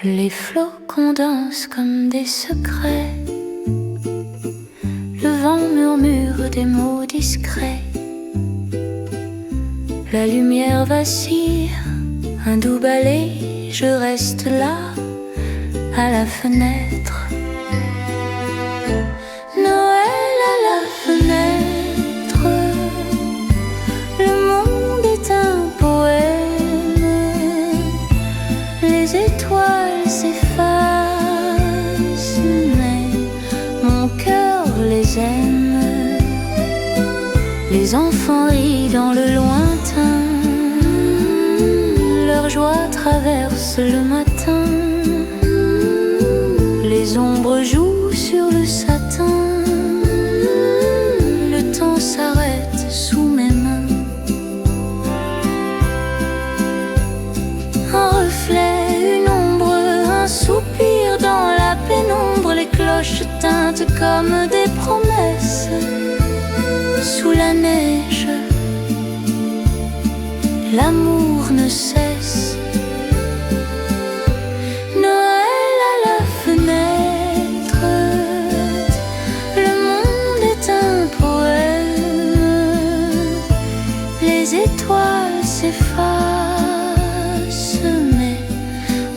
Les flots condensent comme des secrets. Le vent murmure des mots discrets. La lumière vacille, un doux balai. Je reste là, à la fenêtre. Noël à la fenêtre. Le monde est un poème. Les étoiles s'effacent, mais mon cœur les aime. Les enfants rient dans le lointain. Leur joie traverse le matin. Les ombres jouent sur le satin. Le temps s'arrête sous mes mains. Un reflet, une ombre, un soupir dans la pénombre. Les cloches tintent comme des promesses. Sous la neige, l'amour ne cesse. Noël à la fenêtre. Le monde est un poème. Les étoiles s'effacent, mais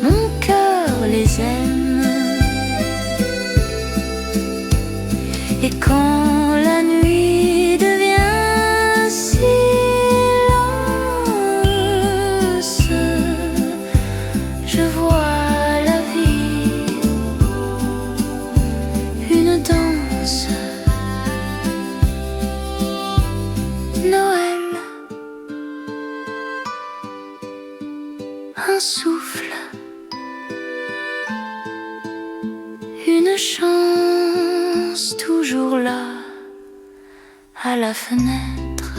mon cœur les aime. Et quand la nuit devient silence, je vois la vie, une danse. Noël, un souffle, une chance toujours là, à la fenêtre.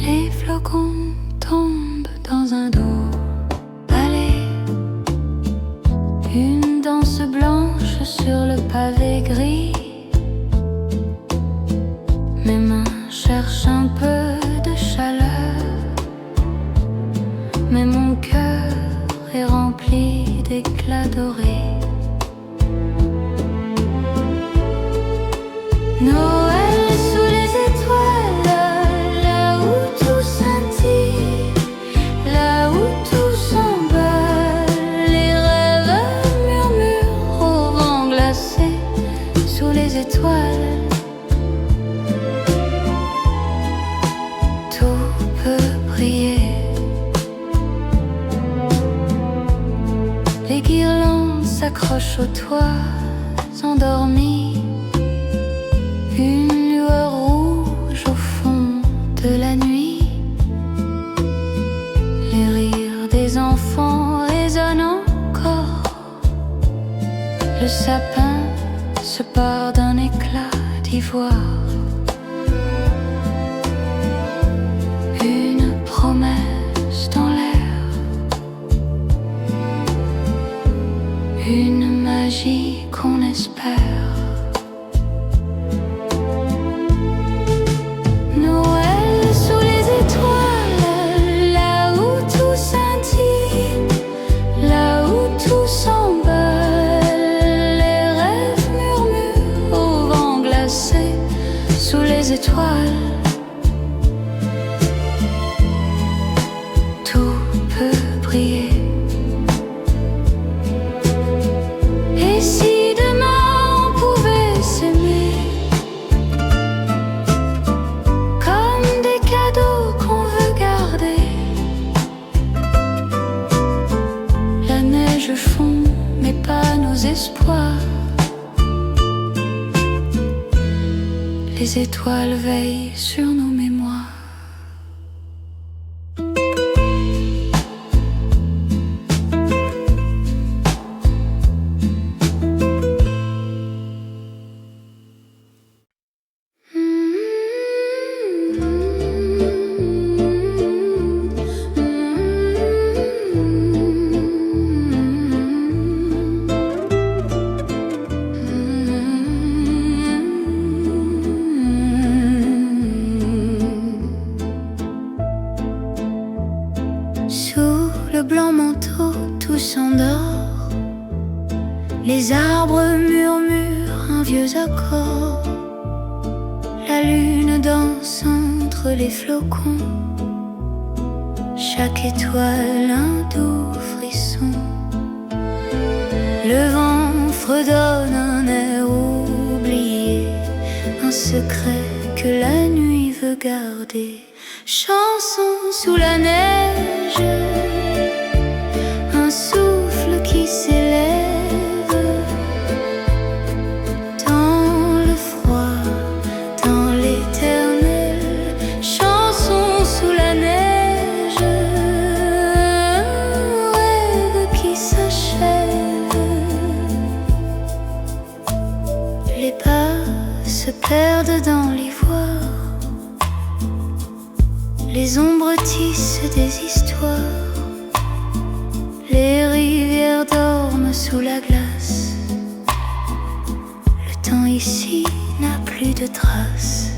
Les flocons tombent dans un dos balai. Une danse blanche sur le pavé gris. Mes mains cherchent un peu de chaleur, mais mon cœur est rempli d'éclats dorés. Noël sous les étoiles, là où tout scintille, là où tout s'emballe. Les rêves murmurent au vent glacé. Sous les étoiles, tout peut briller. Les guirlandes s'accrochent aux toits endormis. Une lueur rouge au fond de la nuit. Les rires des enfants résonnent encore. Le sapin se part d'un éclat d'ivoire. Une promesse dans l'air. Une magie qu'on espère. Noël sous les étoiles, là où tout scintille, là où tout s'emballe. Les rêves murmurent au vent glacé. Sous les étoiles, tout peut briller. Et si demain on pouvait s'aimer comme des cadeaux qu'on veut garder. pas nos espoirs. Les étoiles veillent sur nos mémoires. Sous le blanc manteau, tout s'endort. Les arbres murmurent un vieux accord. La lune danse entre les flocons. Chaque étoile un doux frisson. Le vent fredonne un air oublié, un secret que la nuit veut garder. Chanson sous la neige, un souffle qui s'élève dans le froid, dans l'éternel. Chanson sous la neige, un rêve qui s'achève. Les pas se perdent dans l'ivoire. Les ombres tissent des histoires. Les rivières dorment sous la glace. Le temps ici n'a plus de traces.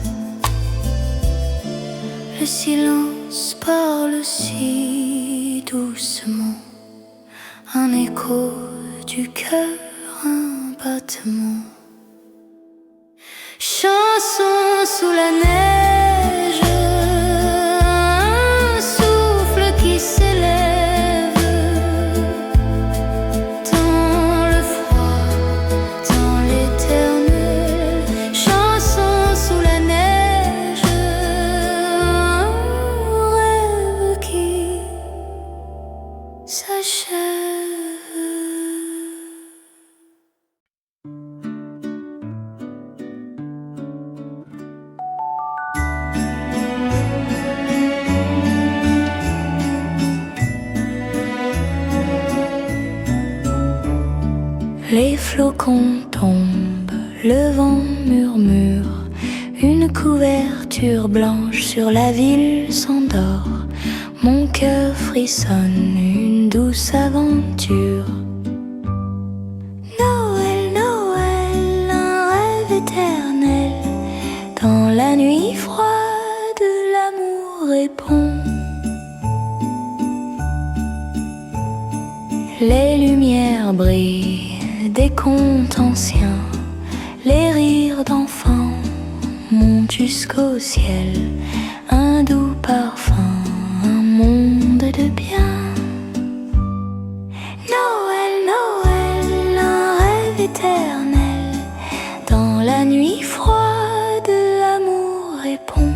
Le silence parle si doucement. Un écho du cœur, un battement. Chanson sous la neige, un souffle qui s'élève dans le froid, dans l'éternel. Chanson sous la neige, un rêve qui s'achève. Les flocons tombent, le vent murmure, une couverture blanche sur la ville s'endort. Mon cœur frissonne, une douce aventure. Noël, Noël, un rêve éternel. Dans la nuit froide, l'amour répond. Les lumières brillent, des contes anciens, les rires d'enfants montent jusqu'au ciel. Un doux parfum, un monde de bien. Noël, Noël, un rêve éternel. Dans la nuit froide, l'amour répond.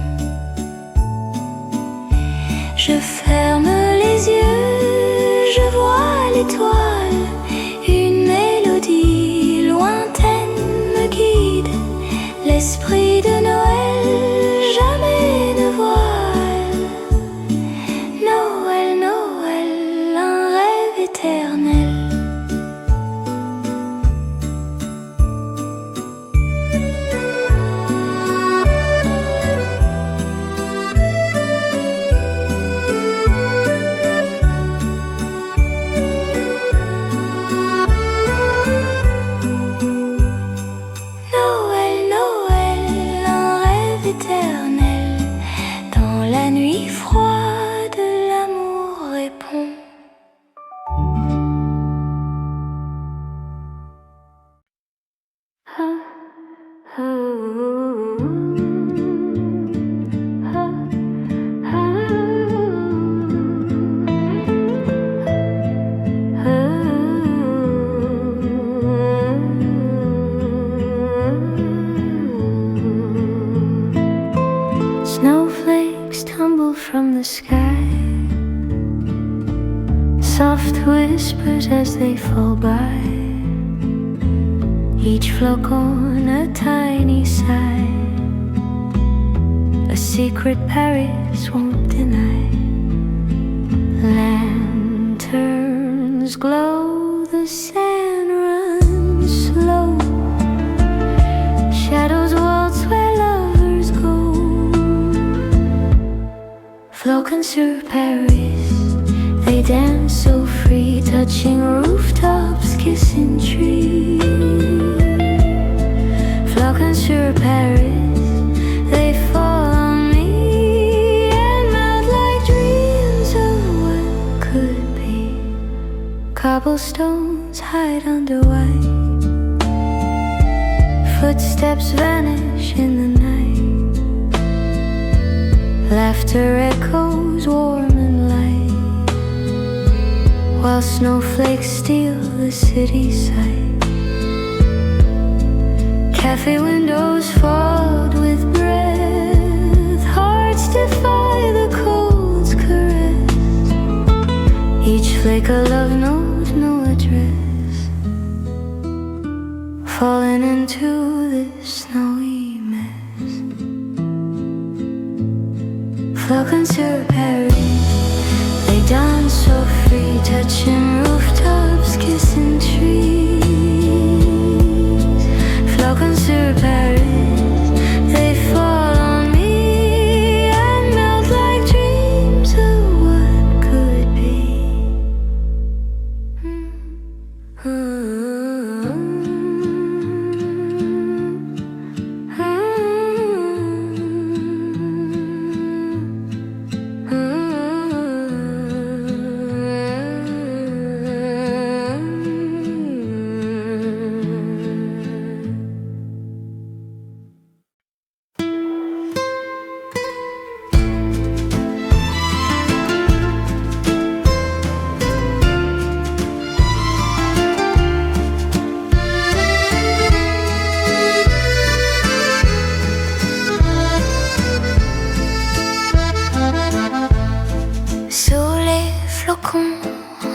Je ferme les yeux, je vois l'étoile. Une mélodie lointaine me guide. L'esprit de Noël jamais ne voile. Noël, Noël. each flocon a tiny sigh, a secret Paris won't deny. Lanterns glow, the sand runs slow, shadows waltz where lovers go. Flocons sur Paris, they dance so free, touching rooftops, kissing trees. Flocons sur Paris, they fall on me and melt like dreams of what could be. Cobblestones hide under white, footsteps vanish in the night. Laughter echoes warm and light, while snowflakes steal the city sight. Cafe windows fogged with breath, hearts defy the cold's caress. Each flake a love note, no address, falling into this snowy mess. Flocons sur Paris, they dance so free, touching rooftops, kissing trees. Flocons sur Paris, they fall on me and melt like dreams of what could be.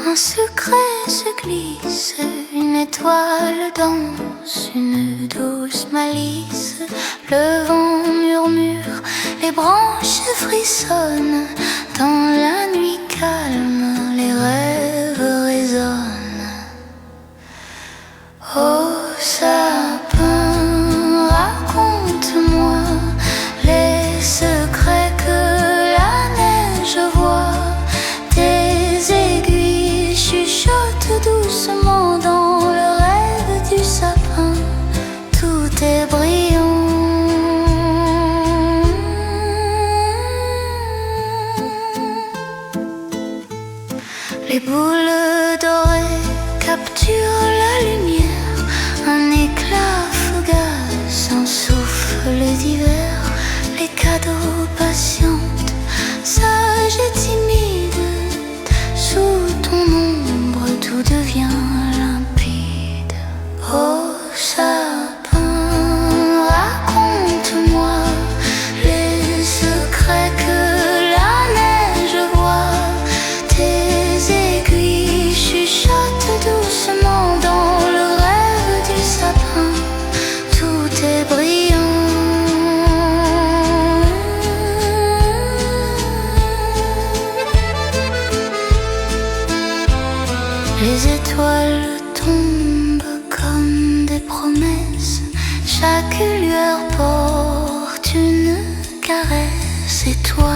Un secret se glisse, une étoile danse, une douce malice. Le vent murmure, les branches frissonnent. Dans la nuit calme, les rêves résonnent. Oh sapin, raconte-moi les secrets que la neige voit. Doucement dans le rêve du sapin, tout est brillant. Les boules dorées capturent la lumière, un éclat fugace, un souffle d'hiver. Les cadeaux patientent, sages et timides, sous ton ombre tout devient limpide. Oh sapin, raconte-moi les secrets que la neige voit. Tes aiguilles chuchotent doucement dans le rêve du sapin, tout est brillant. Les étoiles tombent comme des promesses, chaque lueur porte une caresse. Et toi,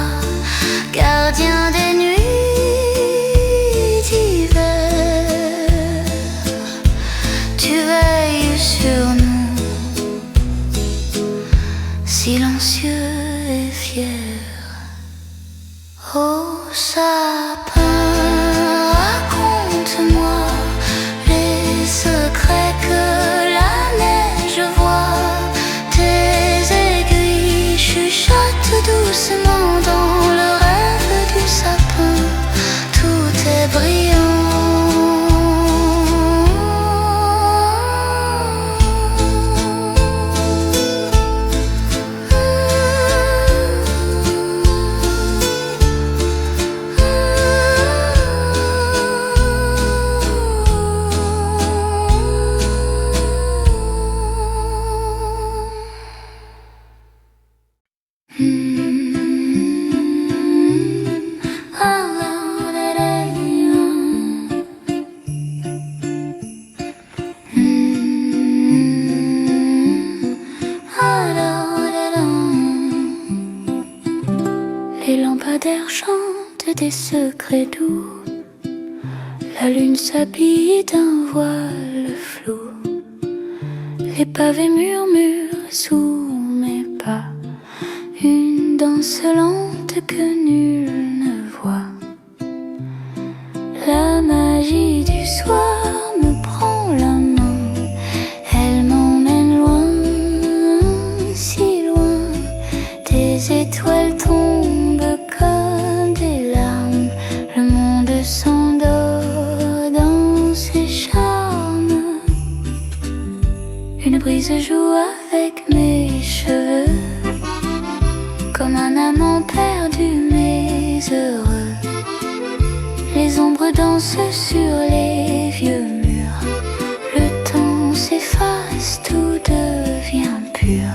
gardien des nuits d'hiver, tu veilles sur nous, silencieux et fier. Oh sapin, raconte-moi les secrets que la neige voit. Tes aiguilles chuchotent doucement dans le rêve du sapin, tout est brillant. lampadaire chante des secrets doux. La lune s'habille d'un voile flou. Les pavés murmurent sous mes pas une danse lente que nul ne voit. La magie du soir me prend la main. Elle m'emmène loin, si loin. Des étoiles tombent comme des larmes. Le monde s'endort dans ses charmes. Une brise joue avec mes cheveux, comme un amant perdu mais heureux. Les ombres dansent sur les vieux murs. Le temps s'efface, tout devient pur.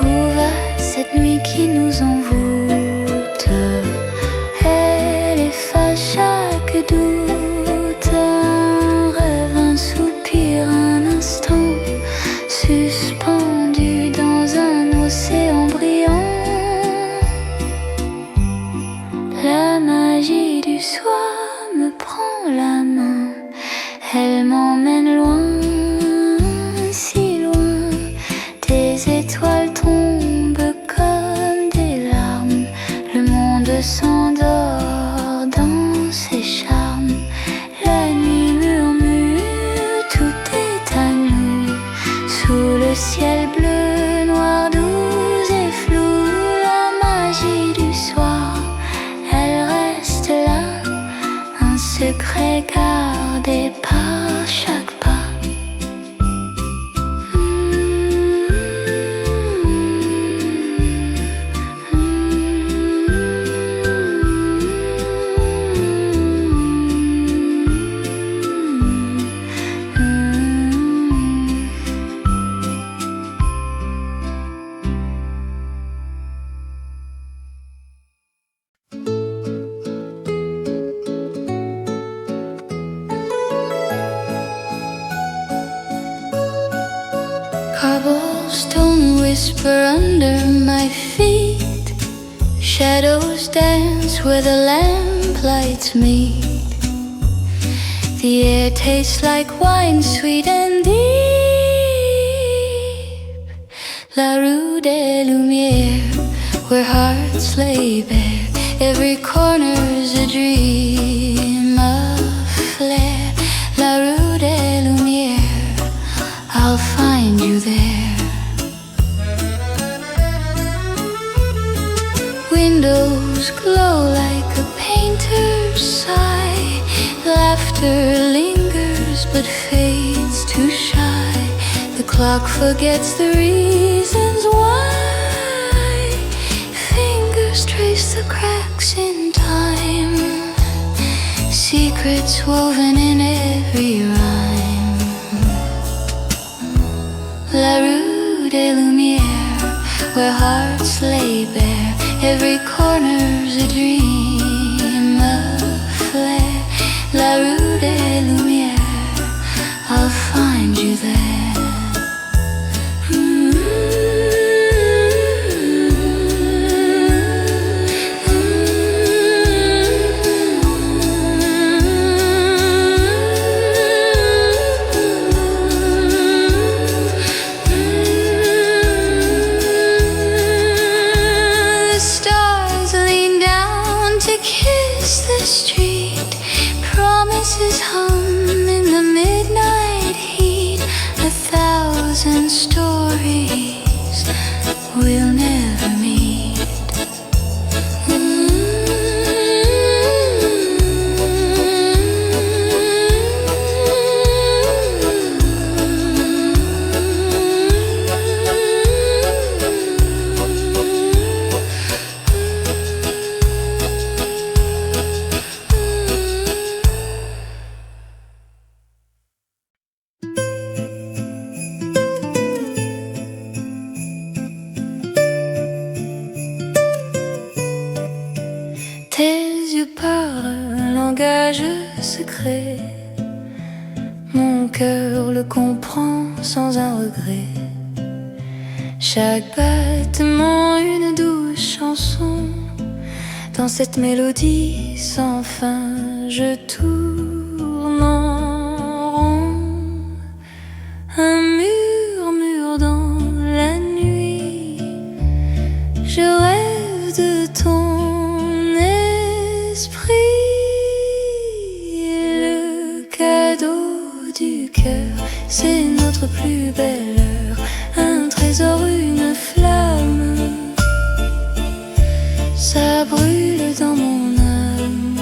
Où va cette nuit qui nous envoûte? Elle efface chaque doute. Un rêve, un soupir, un instant suspendu dans un océan brillant. La magie du soir me prend la main. Elle m'emmène loin, si loin. Des étoiles tombent comme des larmes. Le monde s'endort dans ses charmes. La nuit murmure, tout est à nous. Sous le ciel bleu, noir, doux et flou. La magie du soir, elle reste là, un secret gardé par chaque pas. Cobblestone whisper under my feet. Shadows dance where the lamplights meet. The air tastes like wine, sweet and deep. La rue des Lumières, where hearts lay bare. Every corner's a dream of flair. La rue des Lumières, I'll find you there. Windows glow like a painter's sigh. Laughter lingers but fades too shy. The clock forgets the reasons why. Fingers trace the cracks in time. Secrets woven in every rhyme. La rue des Lumières, where hearts lay bare. Every corner's a dream of flair. La rue des Lumières, I'll find you there. Promises hum in the midnight heat. 1,000 stories we'll never meet. Tes yeux parlent un langage secret. Mon cœur le comprend sans un regret. Chaque battement une douce chanson. Dans cette mélodie sans fin, je tourne en rond. Un murmure dans la nuit. Je rêve de ton esprit. Le cadeau du cœur, c'est notre plus belle heure. Un trésor, une flamme, ça brûle dans mon âme.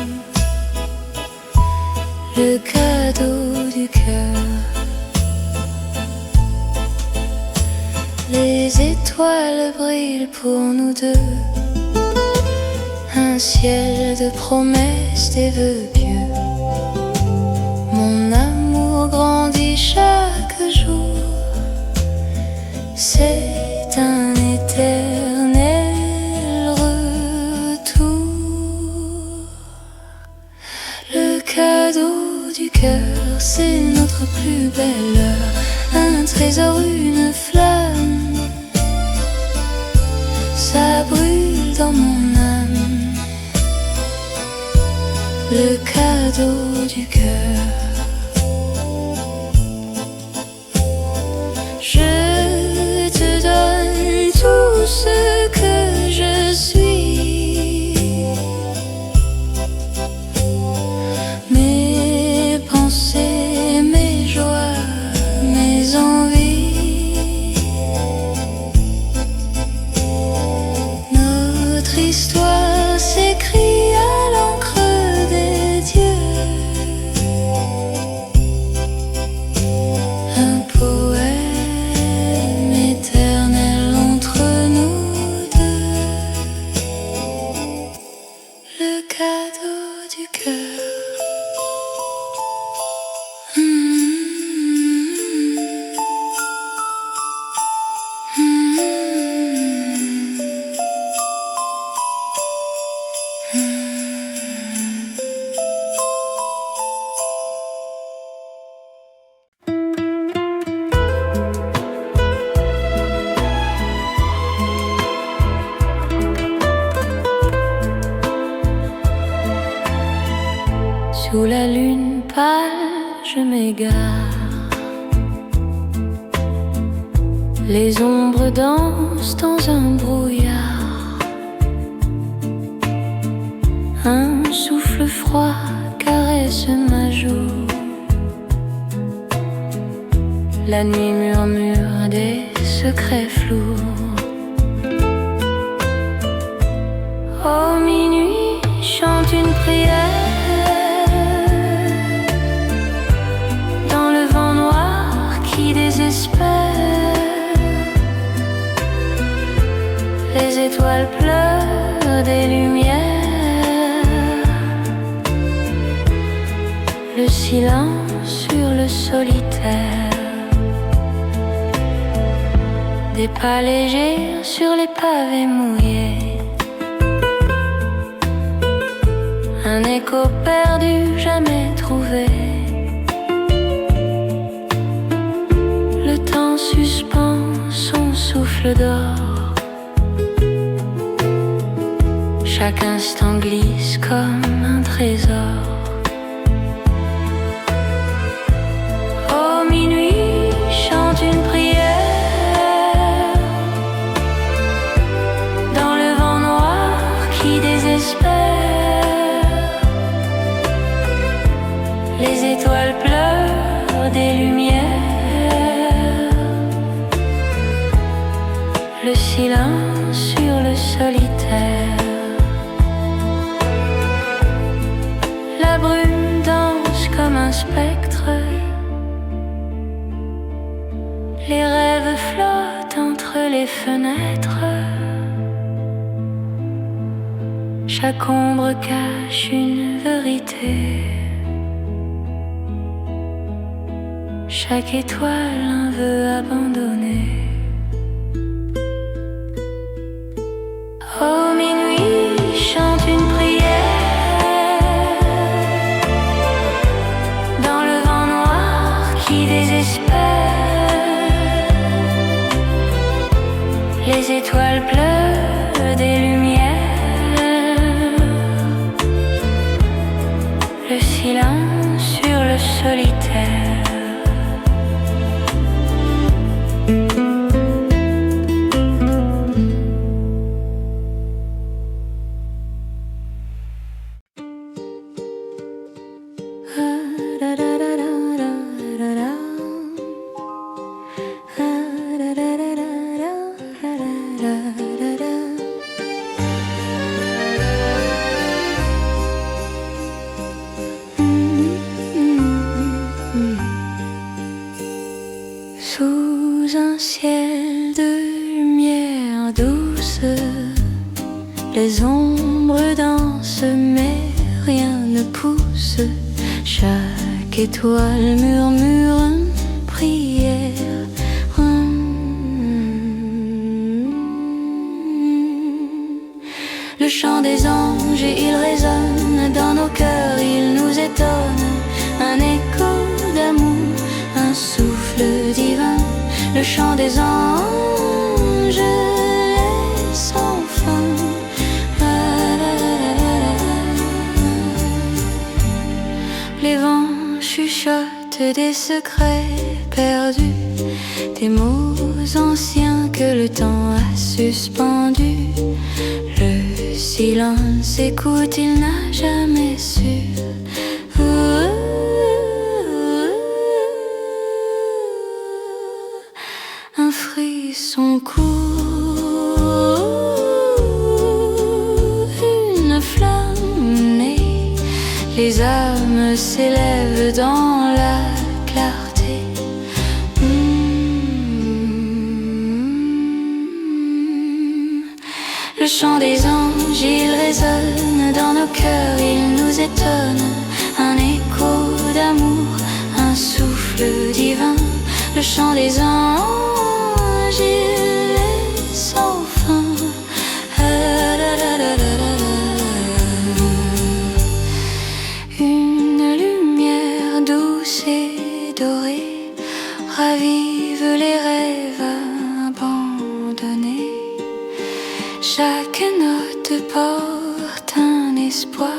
Le cadeau du cœur. Les étoiles brillent pour nous deux. Un ciel de promesses, des vœux pieux. Mon amour grandit chaque jour. C'est un éternel retour. Le cadeau du cœur, c'est notre plus belle heure. Un trésor, une flamme, ça brûle dans mon âme. Le cadeau du cœur. Je te donne tout ce que je suis, mes pensées, mes joies, mes envies. Notre histoire s'écrit à l'encre des dieux. Un poème éternel entre nous deux. Le cadeau du cœur. Sous la lune pâle, je m'égare. Les ombres dansent dans un brouillard. Un souffle froid caresse ma joue. La nuit murmure des secrets flous. Au minuit chante une prière. Les étoiles pleurent des lumières. Le silence sur le solitaire. Des pas légers sur les pavés mouillés. Un écho perdu, jamais trouvé. Le temps suspend son souffle d'or. Chaque instant glisse comme un trésor. Au minuit chante une prière. Dans le vent noir qui désespère. Les étoiles pleurent des lumières. Le silence sur le solitaire. La brume danse comme un spectre. Les rêves flottent entre les fenêtres. Chaque ombre cache une vérité. Chaque étoile un vœu abandonné. Au minuit chante une prière. Dans le vent noir qui désespère. Les étoiles pleurent des lumières. un ciel de lumière douce. Les ombres dansent mais rien ne pousse. Chaque étoile murmure une prière. Le chant des anges, il résonne dans nos cœurs, il nous étonne. Un écho d'amour, un souffle divin. Le chant des anges est sans fin. Les vents chuchotent des secrets perdus, des mots anciens que le temps a suspendus. Le silence écoute, il n'a jamais su. Un frisson court, une flamme née, les âmes s'élèvent dans la clarté. Le chant des anges, il résonne dans nos cœurs, il nous étonne. Un écho d'amour, un souffle divin. Le chant des anges, il est sans fin. Une lumière douce et dorée ravive les rêves abandonnés. Chaque note porte un espoir,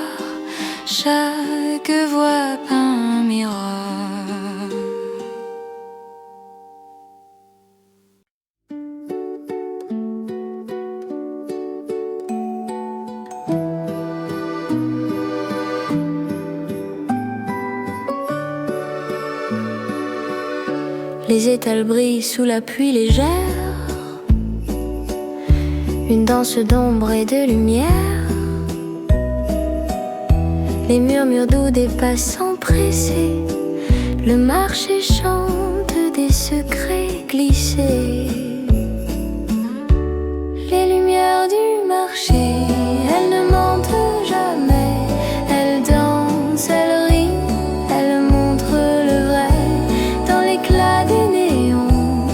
chaque voix un miroir. Les étals brillent sous la pluie légère, une danse d'ombre et de lumière. Les murmures doux des passants pressés, le marché chante des secrets glissés. Les lumières du marché, elles ne mentent jamais. Elles dansent, elles rient, elles montrent le vrai. Dans l'éclat des néons,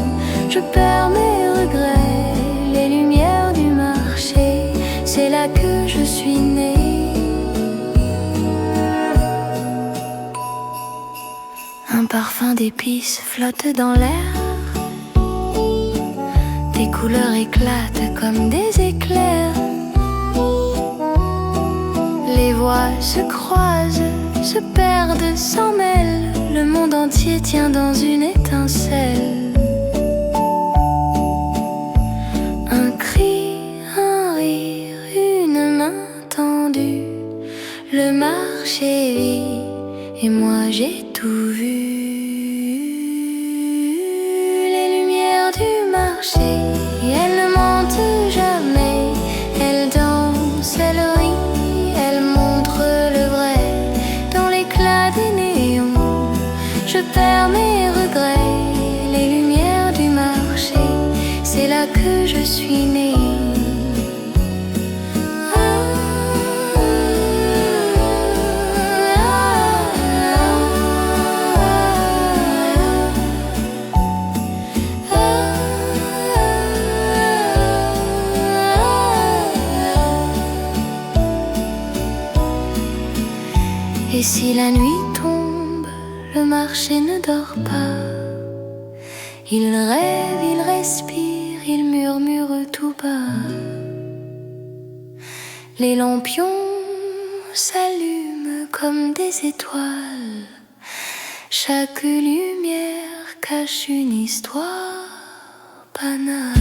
je perds mes regrets. Les lumières du marché, c'est là que je suis née. Un parfum d'épices flotte dans l'air, des couleurs éclatent comme des éclairs. Les voix se croisent, se perdent, s'en mêlent. Le monde entier tient dans une étincelle. Un cri, un rire, une main tendue. Le marché vit et moi j'ai tout vu. Les lumières du marché, elles ne mentent jamais. Elles dansent, elles rient, elles montrent le vrai. Dans l'éclat des néons, je perds mes regrets. Les lumières du marché, c'est là que je suis née. Et si la nuit tombe, le marché ne dort pas. Il rêve, il respire, il murmure tout bas. Les lampions s'allument comme des étoiles. Chaque lumière cache une histoire banale.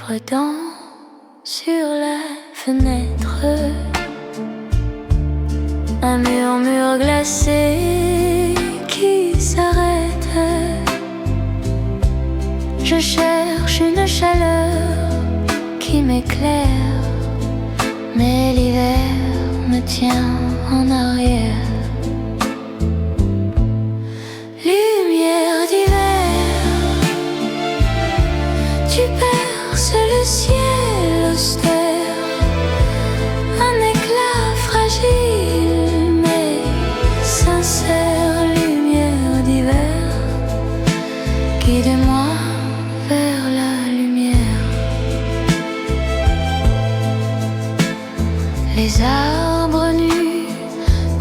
redans sur la fenêtre. Un murmure glacé qui s'arrête. Je cherche une chaleur qui m'éclaire, mais l'hiver me tient en arrière. Lumière d'hiver, tu perces le ciel austère, un éclat fragile mais sincère. Lumière d'hiver, guide-moi vers la lumière. Les arbres nus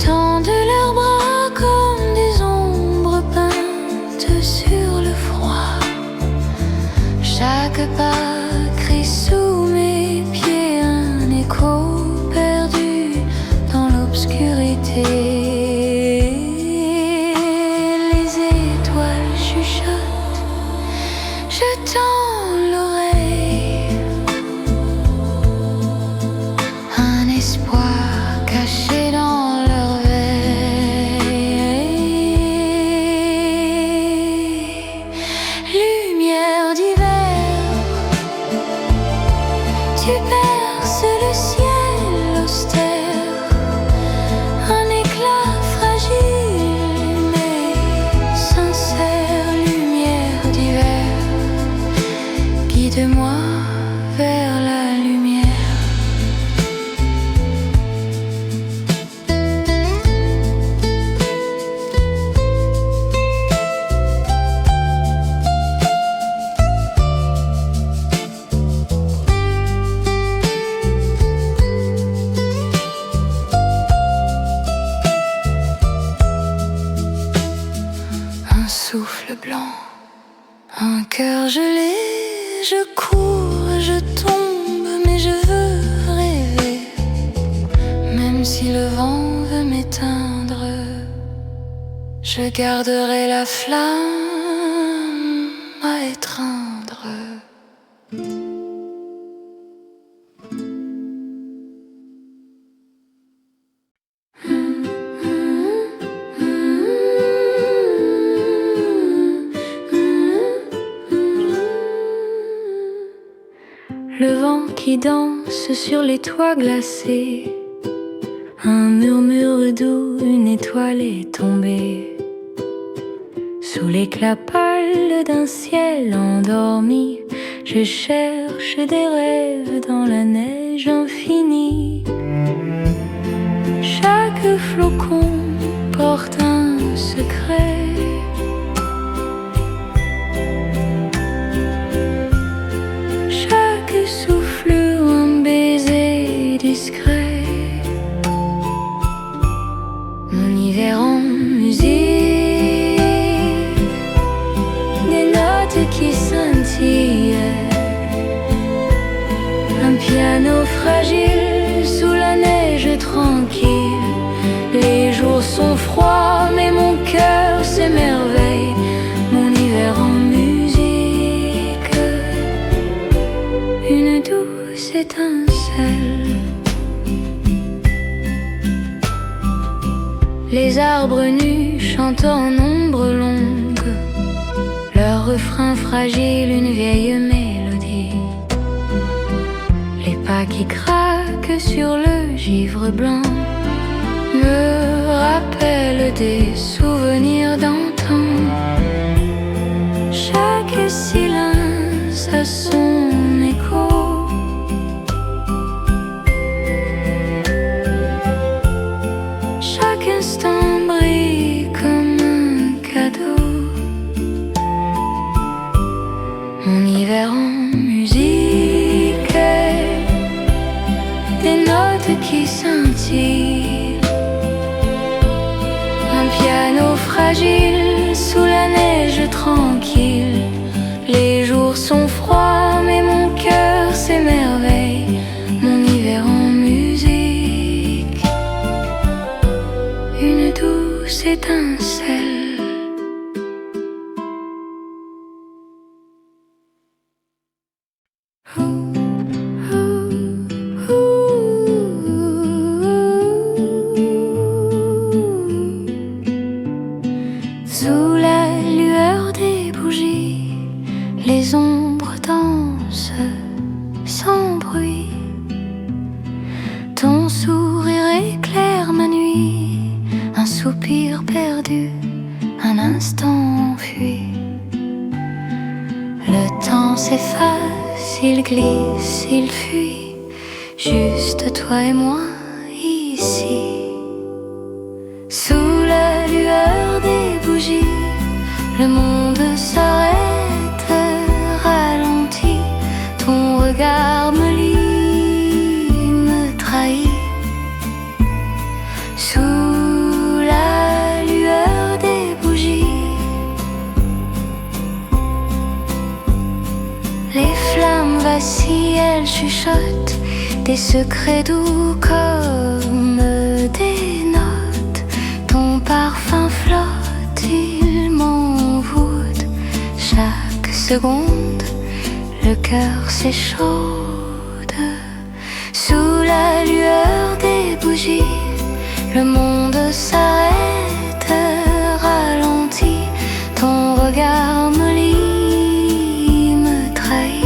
tendent leurs bras comme des ombres peintes sur le froid. Chaque pas crie sous mes pieds un écho perdu dans l'obscurité. Les étoiles chuchotent, je tends l'oreille. Un espoir caché dans leur veille. Lumière d'hiver, tu perces le ciel austère, un éclat fragile mais sincère. Lumière d'hiver, guide-moi vers la lumière. Un souffle blanc, un cœur gelé, je cours, je tombe, mais je veux rêver. Même si le vent veut m'éteindre, je garderai la flamme à étreindre. Le vent qui danse sur les toits glacés, un murmure doux, une étoile est tombée. Sous l'éclat pâle d'un ciel endormi, je cherche des rêves dans la neige infinie. Chaque flocon porte un secret. Souffle ou un baiser discret. Mon hiver en musique, des notes qui scintillent, un piano fragile sous la neige tranquille. Les jours sont froids mais mon cœur s'émerveille. Mon hiver en musique, une douce étincelle. Les arbres nus chantent en ombre longue, leur refrain fragile une vieille mélodie. Les pas qui craquent sur le givre blanc me rappellent des souvenirs d'antan. Chaque silence a son écho. Chaque instant brille comme un cadeau. Mon hiver en musique, des notes qui scintillent, un piano fragile sous la neige tranquille. Les jours sont froids mais mon cœur s'émerveille. Mon hiver en musique, une douce étincelle. Sous la lueur des bougies, les ombres dansent sans bruit. Ton sourire éclaire ma nuit, un soupir perdu, un instant enfui. Le temps s'efface, il glisse, il fuit, juste toi et moi ici. Sous la lueur des bougies, le monde s'arrête, ralentit. Ton regard me lie, me trahit. Sous la lueur des bougies, les flammes vacillent, elles chuchotent des secrets doux comme des notes. Ton parfum flotte, il m'envoûte. Chaque seconde, le cœur s'échaude. Sous la lueur des bougies, le monde s'arrête, ralentit. Ton regard me lie, me trahit.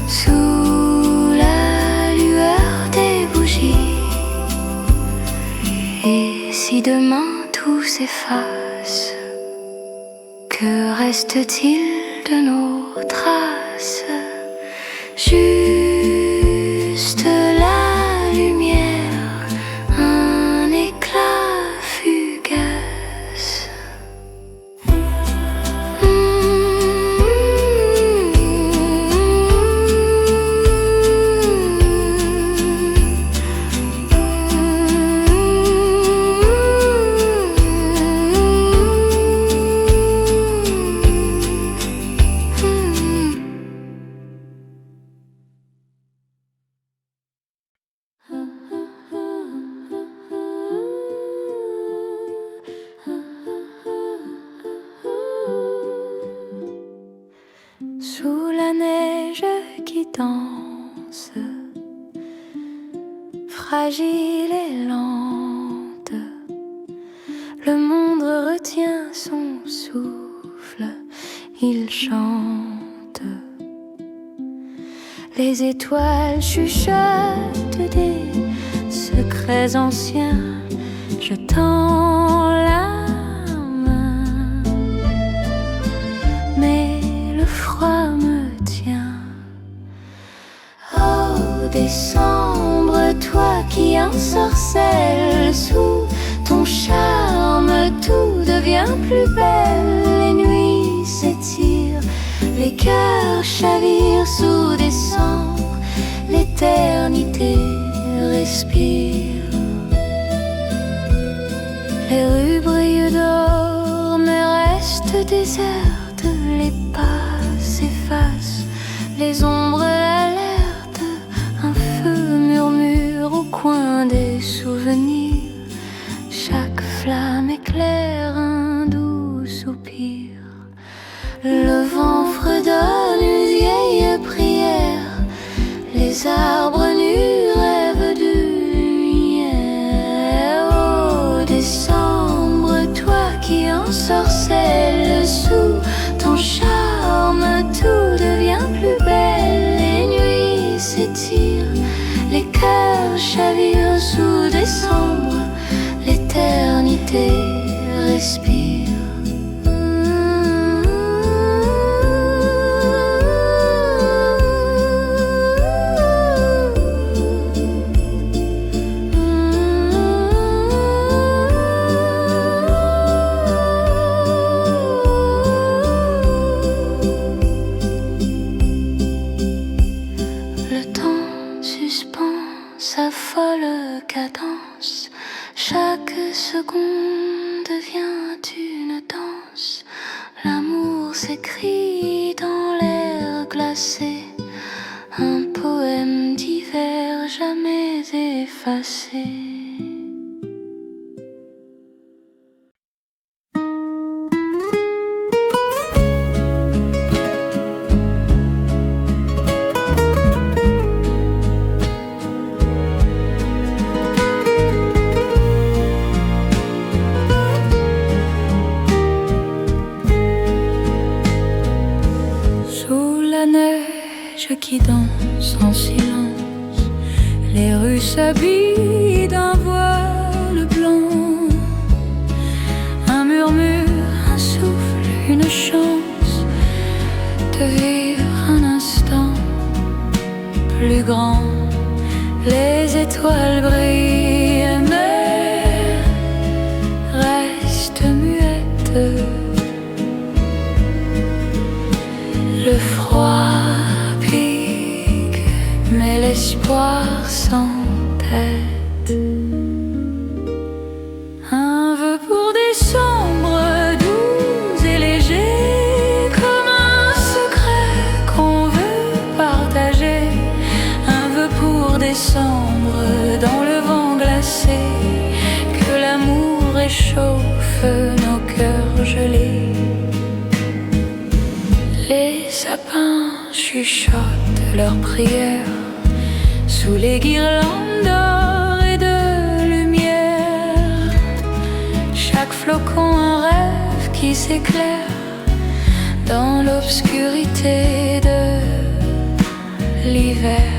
Sous la lueur des bougies. Et si demain tout s'efface, que reste-t-il de nos traces? Juste la lumière, un éclat fugace. Sous la neige qui danse, fragile et lente, le monde retient son souffle, il chante. Les étoiles chuchotent des secrets anciens, je tends la main, mais le froid me tient. Oh décembre, toi qui ensorcelles, sous ton charme tout devient plus belle. Les nuits s'étirent, les cœurs chavirent sous décembre, l'éternité respire. Les rues brillent d'or mais restent désertes, les pas s'effacent, les ombres alertent, un feu murmure au coin des souvenirs, chaque flamme éclaire un doux soupir. Le vent fredonne une vieille prière, les arbres nus rêvent de lumière. Oh décembre, toi qui ensorcelles, sous ton charme tout devient plus belle. Les nuits s'étirent, les cœurs chavirent sous décembre, l'éternité respire. Sa folle cadence, chaque seconde devient une danse. L'amour s'écrit dans l'air glacé, un poème d'hiver jamais effacé. cloches qui dansent en silence. Les rues s'habillent d'un voile blanc. Un murmure, un souffle, une chance de vivre un instant plus grand. Les étoiles brillent mais restent muettes. Le froid pique mais l'espoir s'entête. Un vœu pour décembre doux et léger, comme un secret qu'on veut partager. Un vœu pour décembre dans le vent glacé, que l'amour réchauffe nos cœurs gelés. Les sapins chuchotent leurs prières sous les guirlandes d'or et de lumière. Chaque flocon un rêve qui s'éclaire dans l'obscurité de l'hiver.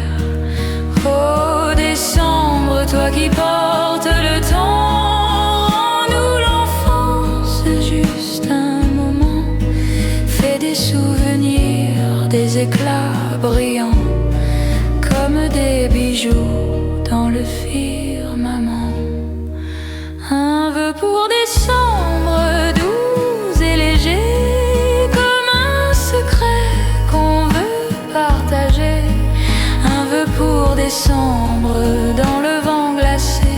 Oh décembre, toi qui portes le temps, rends-nous l'enfance juste un moment. Fais des souvenirs, des éclats brillants, comme des bijoux dans le firmament. Un vœu pour décembre doux et léger, comme un secret qu'on veut partager. Un vœu pour décembre dans le vent glacé,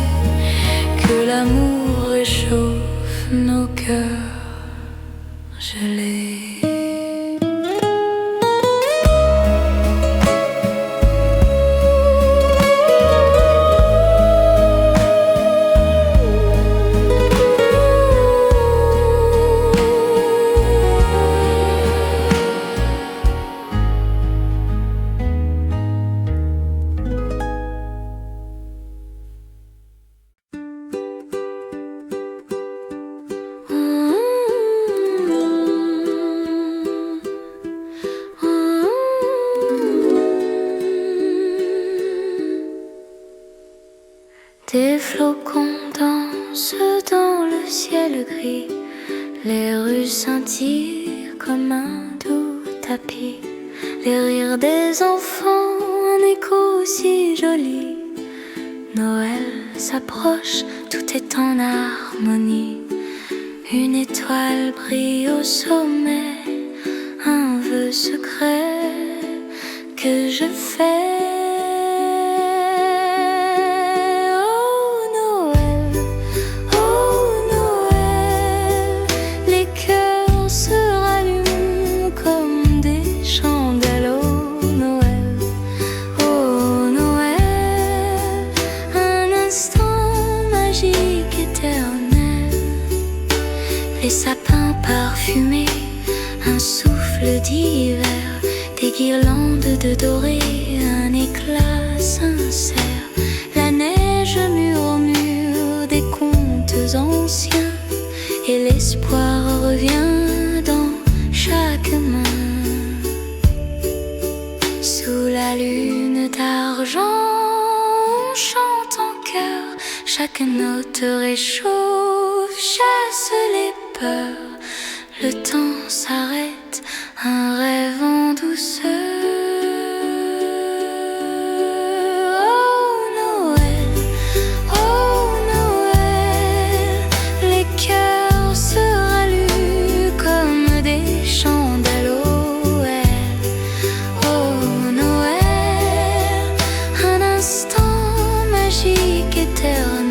que l'amour réchauffe nos cœurs gelés. Des flocons dansent dans le ciel gris, les rues scintillent comme un doux tapis. Les rires des enfants, un écho si joli. Noël s'approche, tout est en harmonie. Une étoile brille au sommet, un vœu secret que je fais. Les sapins parfumés, un souffle d'hiver, des guirlandes de doré, un éclat sincère. La neige murmure des contes anciens, et l'espoir revient dans chaque main. Sous la lune d'argent, on chante en chœur, chaque note réchauffe, chasse les peurs. Le temps s'arrête, un rêve en douceur. Oh Noël, les cœurs se rallument comme des chandelles. Oh Noël, un instant magique éternel.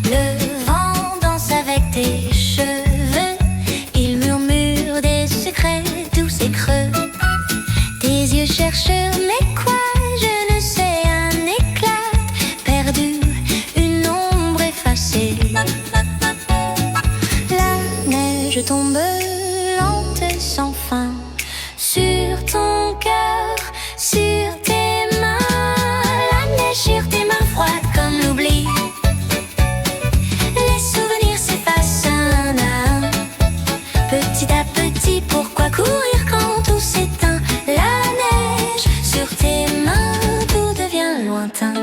Le vent danse avec tes cheveux. cherche, mais quoi, je ne sais, un éclat perdu, une ombre effacée. La neige tombe lente sans fin sur ton cœur, sur tes mains. La neige sur tes mains froides comme l'oubli. Les souvenirs s'effacent un à un. Petit à petit, pourquoi courir quand tout s'éteint? La neige sur tes mains, tout devient lointain.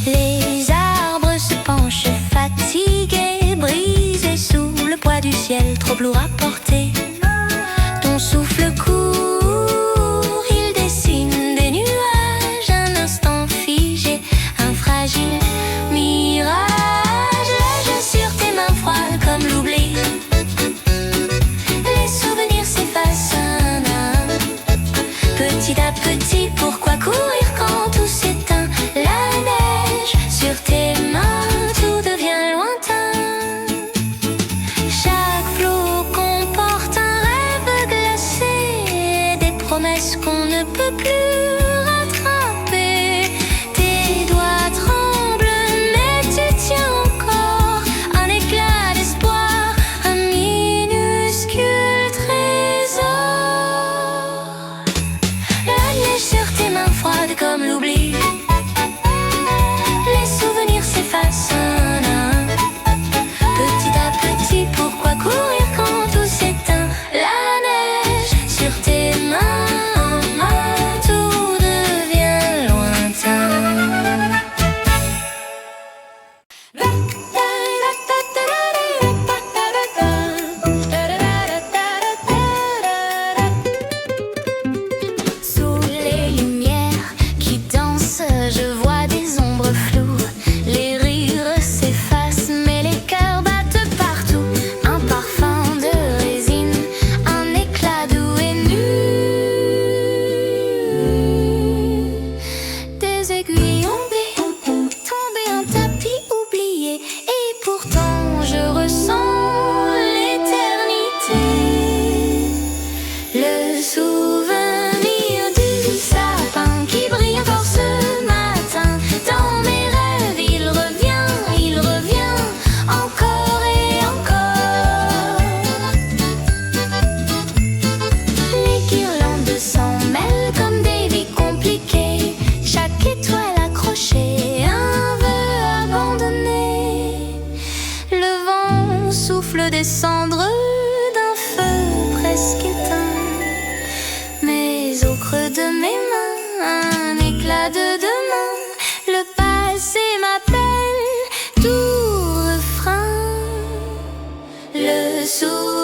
Les arbres se penchent fatigués, brisés sous le poids du ciel, trop lourd à porter. Ton souffle court, il dessine des nuages, un instant figé, un fragile mirage. Neige sur tes mains froides comme l'oubli. Les souvenirs s'effacent un à un. Petit à petit, pourquoi courir quand tout s'éteint? La neige sur tes mains, tout devient lointain. Chaque flot comporte un rêve glacé, des promesses qu'on ne peut plus rattraper. Tes doigts tremblent, mais tu tiens encore un éclat d'espoir, un minuscule trésor. La neige sur tes mains froides comme l'oubli. Les souvenirs s'effacent un à un. Petit à petit, pourquoi courir quand tout s'éteint? La neige sur tes mains, tout devient lointain. Sous les lumières qui dansent, je vois des ombres floues. Les rires s'effacent, mais les cœurs battent partout. Un parfum de résine, un éclat doux et nu. Des aiguilles tombées, un tapis oublié. Et pourtant je ressens l'éternité. Le souvenir du sapin qui brille encore ce matin. Dans mes rêves, il revient encore et encore. Les guirlandes s'en mêlent comme des vies compliquées. Chaque étoile accrochée, un vœu abandonné. Le vent souffle des cendres d'un feu presque éteint. Mais au creux de mes mains, un éclat de demain. Le passé m'appelle, doux refrain. Le souvenir